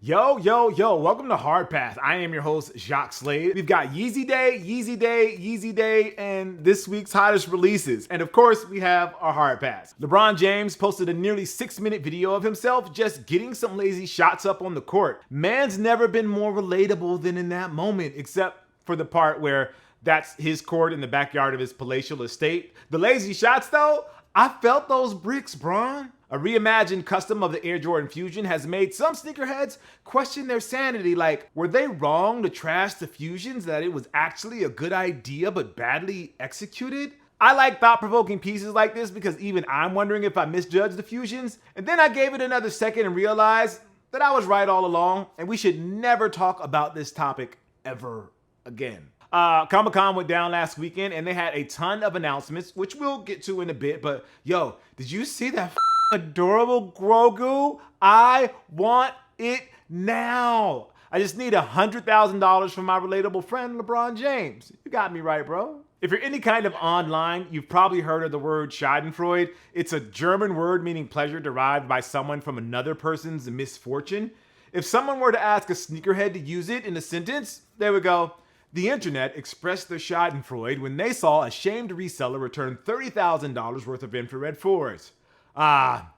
Yo, yo, yo, welcome to Hard Path. I am your host, Jacques Slade. We've got Yeezy Day, Yeezy Day, Yeezy Day, and this week's hottest releases. And of course, we have our Hard Pass. LeBron James posted a nearly 6-minute video of himself just getting some lazy shots up on the court. Man's never been more relatable than in that moment, except for the part where that's his court in the backyard of his palatial estate. The lazy shots, though, I felt those bricks, Bron. A reimagined custom of the Air Jordan Fusion has made some sneakerheads question their sanity, like, were they wrong to trash the Fusions, that it was actually a good idea but badly executed? I like thought-provoking pieces like this because even I'm wondering if I misjudged the Fusions, and then I gave it another second and realized that I was right all along, and we should never talk about this topic ever again. Comic-Con went down last weekend and they had a ton of announcements, which we'll get to in a bit, but yo, did you see that adorable GROGU? I want it now. I just need $100,000 from my relatable friend LeBron James. You got me right, bro. If you're any kind of online, you've probably heard of the word Schadenfreude. It's a German word meaning pleasure derived by someone from another person's misfortune. If someone were to ask a sneakerhead to use it in a sentence, they would go, the internet expressed their Schadenfreude when they saw a shamed reseller return $30,000 worth of infrared fours. Ah,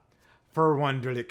verwunderlich.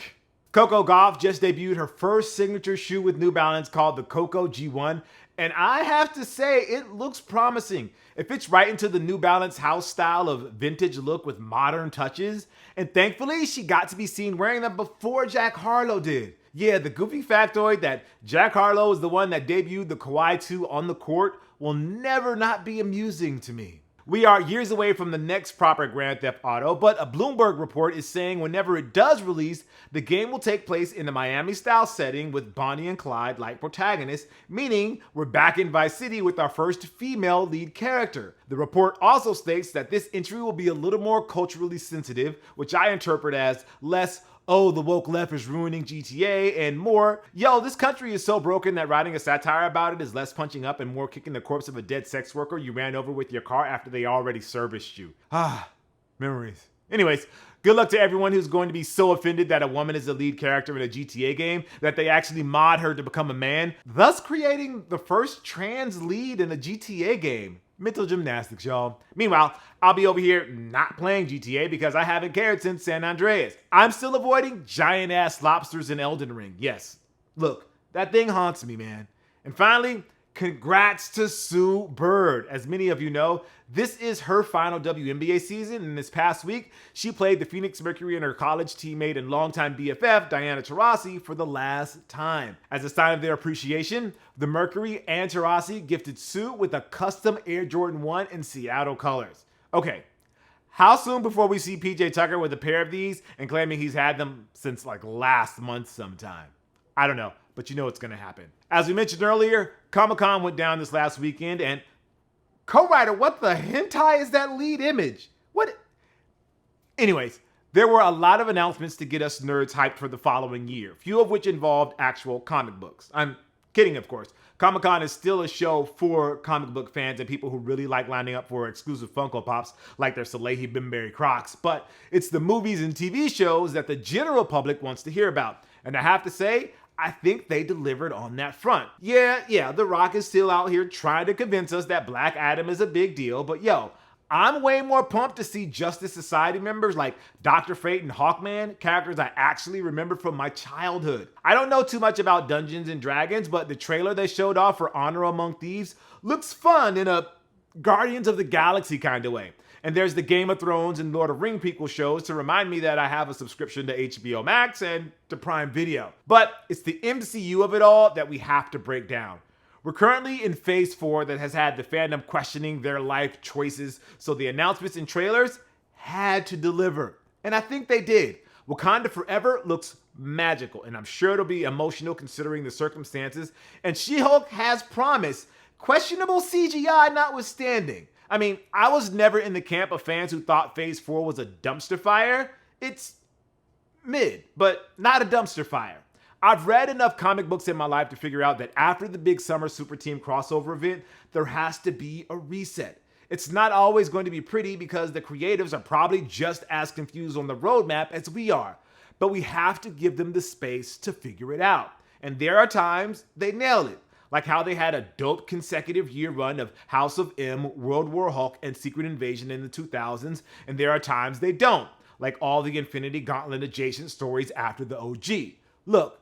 Coco Gauff just debuted her first signature shoe with New Balance called the Coco G1, and I have to say, it looks promising. It fits right into the New Balance house style of vintage look with modern touches, and thankfully, she got to be seen wearing them before Jack Harlow did. Yeah, the goofy factoid that Jack Harlow is the one that debuted the Kawhi 2 on the court will never not be amusing to me. We are years away from the next proper Grand Theft Auto, but a Bloomberg report is saying whenever it does release, the game will take place in a Miami-style setting with Bonnie and Clyde like protagonists, meaning we're back in Vice City with our first female lead character. The report also states that this entry will be a little more culturally sensitive, which I interpret as less oh, the woke left is ruining GTA, and more, yo, this country is so broken that writing a satire about it is less punching up and more kicking the corpse of a dead sex worker you ran over with your car after they already serviced you. Ah, memories. Anyways, good luck to everyone who's going to be so offended that a woman is the lead character in a GTA game that they actually mod her to become a man, thus creating the first trans lead in a GTA game. Mental gymnastics, y'all. Meanwhile, I'll be over here not playing GTA because I haven't cared since San Andreas. I'm still avoiding giant-ass lobsters in Elden Ring. Yes, look, that thing haunts me, man. And finally, congrats to Sue Bird. As many of you know, this is her final WNBA season, and this past week, she played the Phoenix Mercury and her college teammate and longtime BFF, Diana Taurasi, for the last time. As a sign of their appreciation, the Mercury and Taurasi gifted Sue with a custom Air Jordan 1 in Seattle colors. Okay, how soon before we see PJ Tucker with a pair of these and claiming he's had them since like last month sometime? I don't know, but you know what's gonna happen. As we mentioned earlier, Comic-Con went down this last weekend, and co-writer, what the hentai is that lead image? What? Anyways, there were a lot of announcements to get us nerds hyped for the following year, few of which involved actual comic books. I'm kidding, of course. Comic-Con is still a show for comic book fans and people who really like lining up for exclusive Funko Pops like their Salehi Bimberry Crocs, but it's the movies and TV shows that the general public wants to hear about. And I have to say, I think they delivered on that front. Yeah, The Rock is still out here trying to convince us that Black Adam is a big deal, but yo, I'm way more pumped to see Justice Society members like Dr. Fate and Hawkman, characters I actually remember from my childhood. I don't know too much about Dungeons and Dragons, but the trailer they showed off for Honor Among Thieves looks fun in a Guardians of the Galaxy kind of way. And there's the Game of Thrones and Lord of Ring prequel shows to remind me that I have a subscription to HBO Max and to Prime Video. But it's the MCU of it all that we have to break down. We're currently in phase 4 that has had the fandom questioning their life choices, so the announcements and trailers had to deliver. And I think they did. Wakanda Forever looks magical, and I'm sure it'll be emotional considering the circumstances. And She-Hulk has promise, questionable CGI notwithstanding. I mean, I was never in the camp of fans who thought Phase 4 was a dumpster fire. It's mid, but not a dumpster fire. I've read enough comic books in my life to figure out that after the big summer Super Team crossover event, there has to be a reset. It's not always going to be pretty because the creatives are probably just as confused on the roadmap as we are, but we have to give them the space to figure it out. And there are times they nailed it, like how they had a dope consecutive year run of House of M, World War Hulk, and Secret Invasion in the 2000s, and there are times they don't, like all the Infinity Gauntlet adjacent stories after the OG. Look,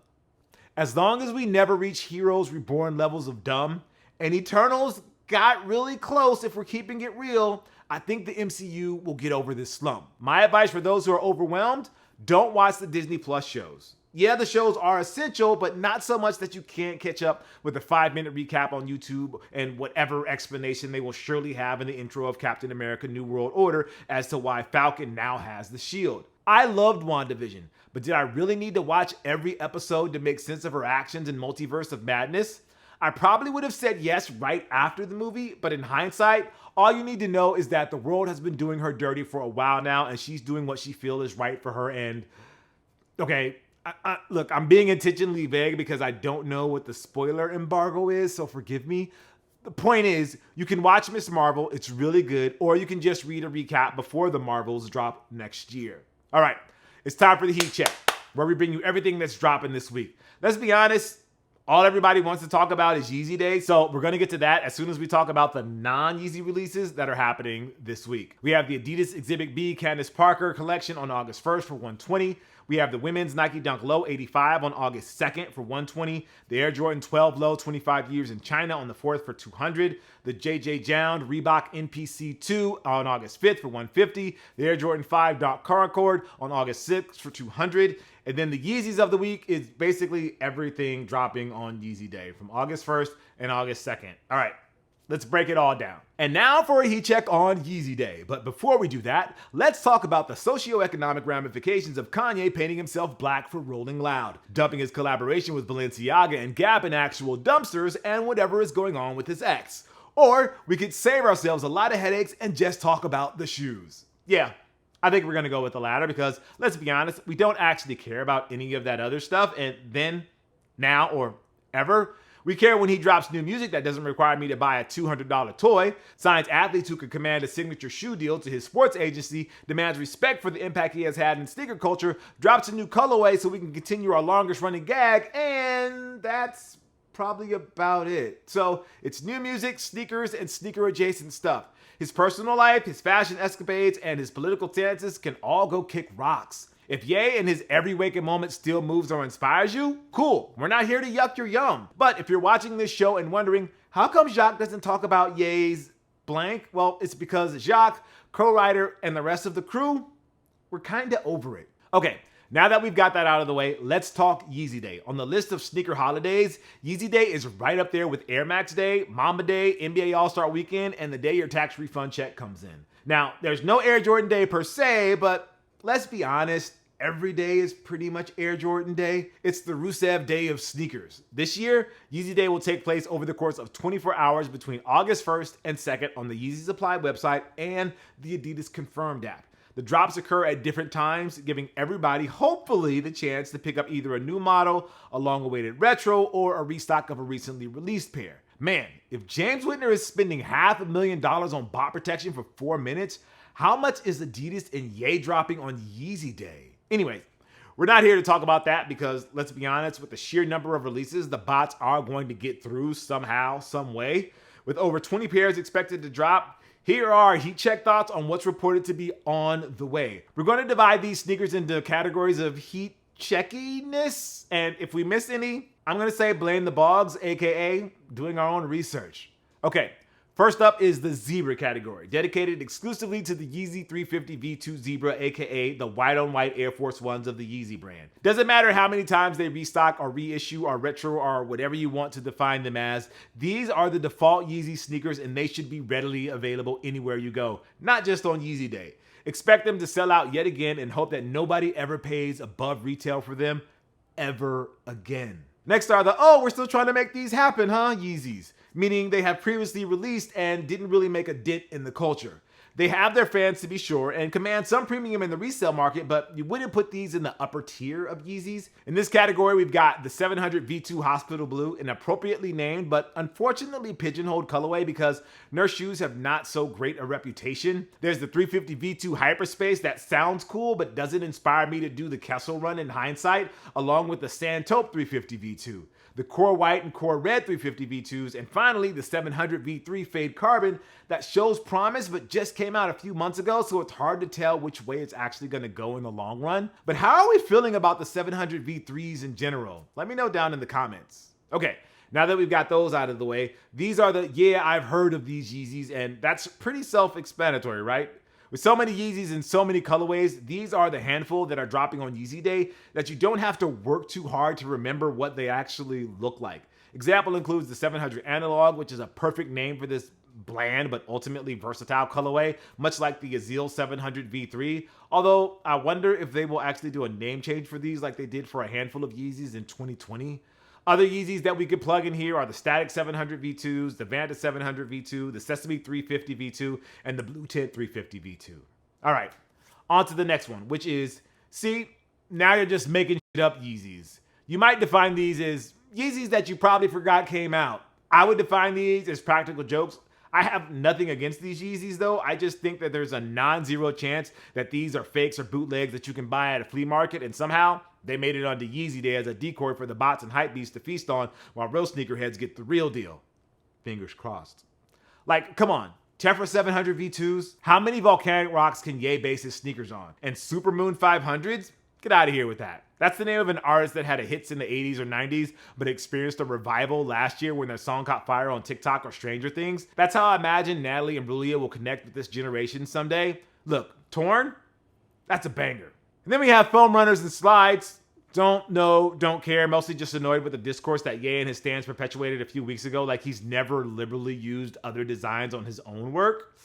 as long as we never reach Heroes Reborn levels of dumb, and Eternals got really close if we're keeping it real, I think the MCU will get over this slump. My advice for those who are overwhelmed, don't watch the Disney Plus shows. Yeah, the shows are essential, but not so much that you can't catch up with a 5-minute recap on YouTube and whatever explanation they will surely have in the intro of Captain America New World Order as to why Falcon now has the shield. I loved WandaVision, but did I really need to watch every episode to make sense of her actions in Multiverse of Madness? I probably would have said yes right after the movie, but in hindsight, all you need to know is that the world has been doing her dirty for a while now, and she's doing what she feels is right for her. And okay, look, I'm being intentionally vague because I don't know what the spoiler embargo is, so forgive me. The point is, you can watch Ms. Marvel, it's really good, or you can just read a recap before the Marvels drop next year. All right, it's time for the Heat Check, where we bring you everything that's dropping this week. Let's be honest, all everybody wants to talk about is Yeezy Day, so we're going to get to that as soon as we talk about the non-Yeezy releases that are happening this week. We have the Adidas Exhibit B Candace Parker collection on August 1st for $120. We have the women's Nike Dunk Low 85 on August 2nd for $120. The Air Jordan 12 Low 25 years in China on the 4th for $200. The JJ Jound Reebok NPC 2 on August 5th for $150. The Air Jordan 5 Dunk Concord on August 6th for $200. And then the Yeezys of the week is basically everything dropping on Yeezy Day from August 1st and August 2nd. All right, let's break it all down. And now for a heat check on Yeezy Day. But before we do that, let's talk about the socioeconomic ramifications of Kanye painting himself black for Rolling Loud, dumping his collaboration with Balenciaga and Gap in actual dumpsters, and whatever is going on with his ex. Or we could save ourselves a lot of headaches and just talk about the shoes. Yeah, I think we're going to go with the latter because, let's be honest, we don't actually care about any of that other stuff. And then, now, or ever, we care when he drops new music that doesn't require me to buy a $200 toy, signs athletes who could command a signature shoe deal to his sports agency, demands respect for the impact he has had in sneaker culture, drops a new colorway so we can continue our longest running gag, and that's probably about it. So it's new music, sneakers, and sneaker adjacent stuff. His personal life, his fashion escapades, and his political stances can all go kick rocks. If Ye in his every waking moment still moves or inspires you, cool. We're not here to yuck your yum. But if you're watching this show and wondering, how come Jacques doesn't talk about Ye's blank? Well, it's because Jacques, co-writer, and the rest of the crew, we're kinda over it. Okay, now that we've got that out of the way, let's talk Yeezy Day. On the list of sneaker holidays, Yeezy Day is right up there with Air Max Day, Mamba Day, NBA All-Star Weekend, and the day your tax refund check comes in. Now, there's no Air Jordan Day per se, but let's be honest, every day is pretty much Air Jordan Day. It's the Rusev Day of sneakers. This year, Yeezy Day will take place over the course of 24 hours between August 1st and 2nd on the Yeezy Supply website and the Adidas Confirmed app. The drops occur at different times, giving everybody, hopefully, the chance to pick up either a new model, a long-awaited retro, or a restock of a recently released pair. Man, if James Whitner is spending $500,000 on bot protection for 4 minutes, how much is Adidas and Ye dropping on Yeezy Day? Anyways, we're not here to talk about that because, let's be honest, with the sheer number of releases, the bots are going to get through somehow, some way. With over 20 pairs expected to drop, here are our heat check thoughts on what's reported to be on the way. We're going to divide these sneakers into categories of heat checkiness, and if we miss any, I'm going to say blame the Bogs, aka doing our own research. Okay, first up is the Zebra category, dedicated exclusively to the Yeezy 350 V2 Zebra, aka the white-on-white Air Force Ones of the Yeezy brand. Doesn't matter how many times they restock or reissue or retro or whatever you want to define them as, these are the default Yeezy sneakers and they should be readily available anywhere you go, not just on Yeezy Day. Expect them to sell out yet again and hope that nobody ever pays above retail for them ever again. Next are the, oh, we're still trying to make these happen, huh, Yeezys. Meaning they have previously released and didn't really make a dent in the culture. They have their fans to be sure and command some premium in the resale market, but you wouldn't put these in the upper tier of Yeezys. In this category, we've got the 700 V2 Hospital Blue, an appropriately named but unfortunately pigeonholed colorway because Nurse shoes have not so great a reputation. There's the 350 V2 Hyperspace that sounds cool but doesn't inspire me to do the Kessel run in hindsight, along with the Sandtaupe 350 V2. The Core White and Core Red 350 V2s, and finally the 700 V3 Fade Carbon that shows promise but just came out a few months ago, so it's hard to tell which way it's actually going to go in the long run. But how are we feeling about the 700 V3s in general? Let me know down in the comments. Okay, now that we've got those out of the way, these are the I've heard of these Yeezys, and that's pretty self-explanatory, right? With so many Yeezys in so many colorways, these are the handful that are dropping on Yeezy Day that you don't have to work too hard to remember what they actually look like. Example includes the 700 Analog, which is a perfect name for this bland but ultimately versatile colorway, much like the Azil 700 V3. Although I wonder if they will actually do a name change for these like they did for a handful of Yeezys in 2020. Other Yeezys that we could plug in here are the Static 700 V2s, the Vanta 700 V2, the Sesame 350 V2, and the Blue Tint 350 V2. All right, on to the next one, which is, see, now you're just making shit up Yeezys. You might define these as Yeezys that you probably forgot came out. I would define these as practical jokes. I have nothing against these Yeezys though. I just think that there's a non-zero chance that these are fakes or bootlegs that you can buy at a flea market, and somehow they made it onto Yeezy Day as a decoy for the bots and hypebeasts to feast on while real sneakerheads get the real deal. Fingers crossed. Like, come on. Tephra 700 V2s? How many volcanic rocks can Ye base his sneakers on? And Supermoon 500s? Get out of here with that. That's the name of an artist that had a hits in the 80s or 90s, but experienced a revival last year when their song caught fire on TikTok or Stranger Things. That's how I imagine Natalie and Brulia will connect with this generation someday. Look, Torn? That's a banger. And then we have foam runners and slides. Don't know, don't care, mostly just annoyed with the discourse that Ye and his stans perpetuated a few weeks ago, like he's never liberally used other designs on his own work.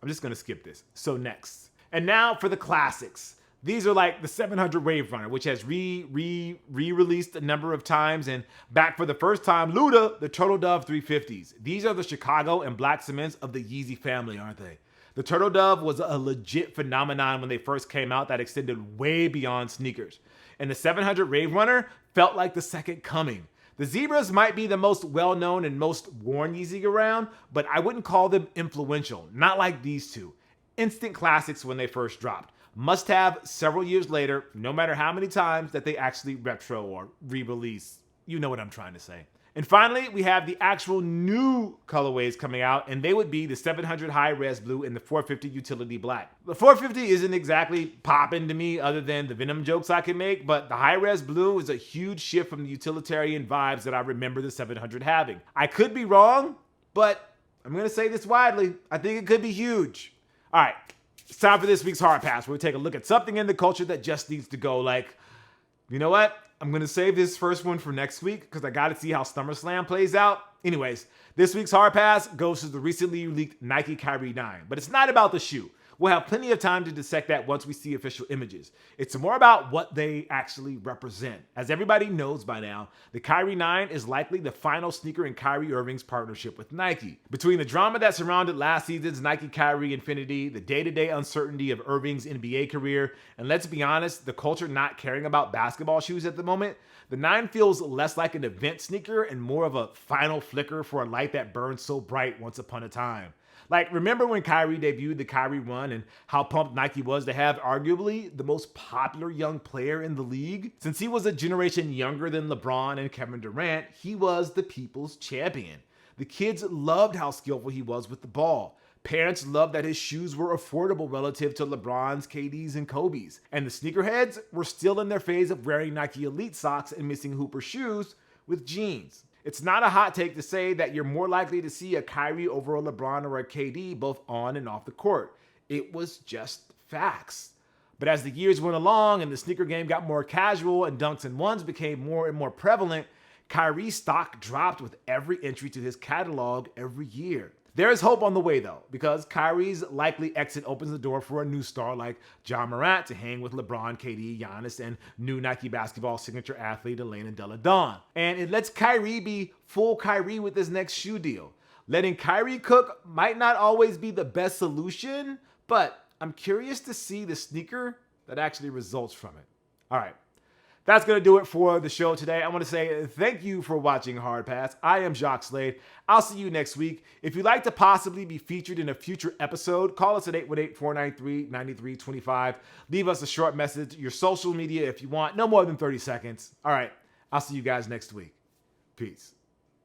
I'm just gonna skip this. So next. And now for the classics. These are like the 700 Wave Runner, which has re-released a number of times, and back for the first time, Luda, the Turtle Dove 350s. These are the Chicago and black cements of the Yeezy family, aren't they? The Turtle Dove was a legit phenomenon when they first came out that extended way beyond sneakers. And the 700 Wave Runner felt like the second coming. The Zebras might be the most well-known and most worn Yeezy around, but I wouldn't call them influential, not like these two. Instant classics when they first dropped. Must have several years later, no matter how many times that they actually retro or re-release. You know what I'm trying to say. And finally, we have the actual new colorways coming out, and they would be the 700 High Res Blue and the 450 Utility Black. The 450 isn't exactly popping to me other than the Venom jokes I can make, but the High Res Blue is a huge shift from the utilitarian vibes that I remember the 700 having. I could be wrong, but I'm gonna say this widely. I think it could be huge. All right, it's time for this week's Hard Pass, where we take a look at something in the culture that just needs to go. Like, you know what? I'm going to save this first one for next week because I got to see how SummerSlam plays out. Anyways, this week's Hard Pass goes to the recently leaked Nike Kyrie 9, but it's not about the shoe. We'll have plenty of time to dissect that once we see official images. It's more about what they actually represent. As everybody knows by now, the Kyrie 9 is likely the final sneaker in Kyrie Irving's partnership with Nike. Between the drama that surrounded last season's Nike Kyrie Infinity, the day-to-day uncertainty of Irving's NBA career, and let's be honest, the culture not caring about basketball shoes at the moment, the 9 feels less like an event sneaker and more of a final flicker for a light that burned so bright once upon a time. Like, remember when Kyrie debuted the Kyrie Run and how pumped Nike was to have arguably the most popular young player in the league? Since he was a generation younger than LeBron and Kevin Durant, he was the people's champion. The kids loved how skillful he was with the ball. Parents loved that his shoes were affordable relative to LeBron's, KD's, and Kobe's. And the sneakerheads were still in their phase of wearing Nike Elite socks and missing Hooper shoes with jeans. It's not a hot take to say that you're more likely to see a Kyrie over a LeBron or a KD both on and off the court. It was just facts. But as the years went along and the sneaker game got more casual and dunks and ones became more and more prevalent, Kyrie's stock dropped with every entry to his catalog every year. There is hope on the way though, because Kyrie's likely exit opens the door for a new star like Ja Morant to hang with LeBron, KD, Giannis, and new Nike basketball signature athlete Elena Delle Donne. And it lets Kyrie be full Kyrie with this next shoe deal. Letting Kyrie cook might not always be the best solution, but I'm curious to see the sneaker that actually results from it. All right. That's going to do it for the show today. I want to say thank you for watching Hard Pass. I am Jacques Slade. I'll see you next week. If you'd like to possibly be featured in a future episode, call us at 818-493-9325. Leave us a short message, your social media if you want, no more than 30 seconds. All right, I'll see you guys next week. Peace.